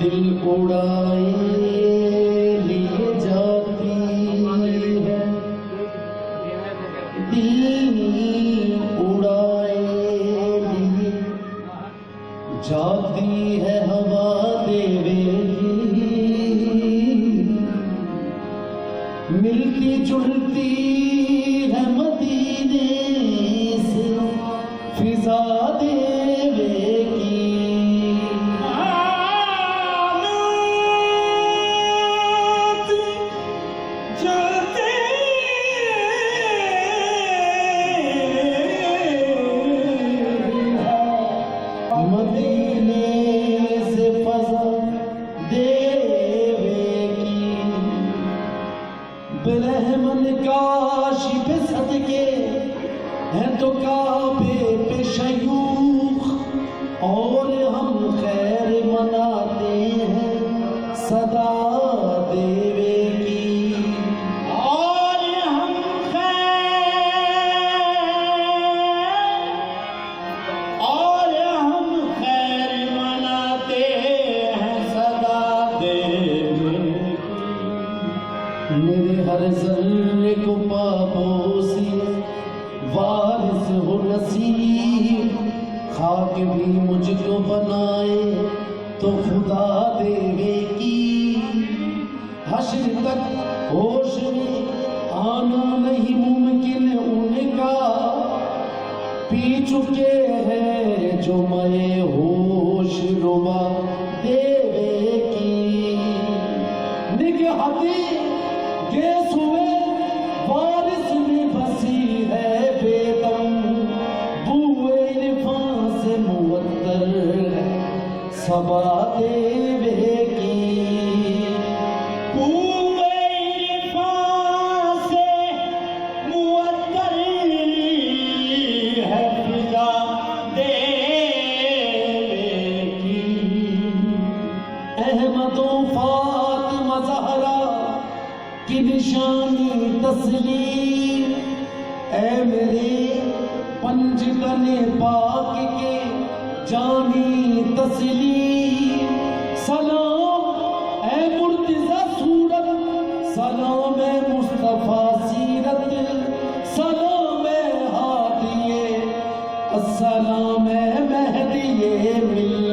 दिल उड़ाए लिए जाती है, दिल उड़ाए लिए जाती है हवा देवेगी, मिलती जुलती है मदीने से फिजा देवेगी। मदीने से फजा देवेगी, बिरहमन काशी पे सदके हैं तो काबे पे शयूख, और हम खैर मनाते हैं सदा देवेगी। मेरे हर ज़र्रे को पापोसी वारिस हो नसीब, खाक भी मुझको बनाए तो खुदा देवेगी। हश्र तक होश में आना नहीं मुमकिन उनका, पी चुके हैं जो मैं होश रुबा देवेगी। निगहती केस हुए वारिस में बसी है बेदम, बुए इरफान से मुअत्तर सबा देवेगी। बुए इरफान से मुअत्तर है फिजा देवेगी। अहमदो फातिमा ज़हरा की निशानी तस्लीम, ऐ मेरे पंजतने पाक के जानी तस्लीम। सलाम ऐ मुर्तज़ा सूरत, सलाम ऐ मुस्तफ़ा सीरत, सलाम ऐ हादिये, अस्सलाम ऐ महदिये मिल्लत।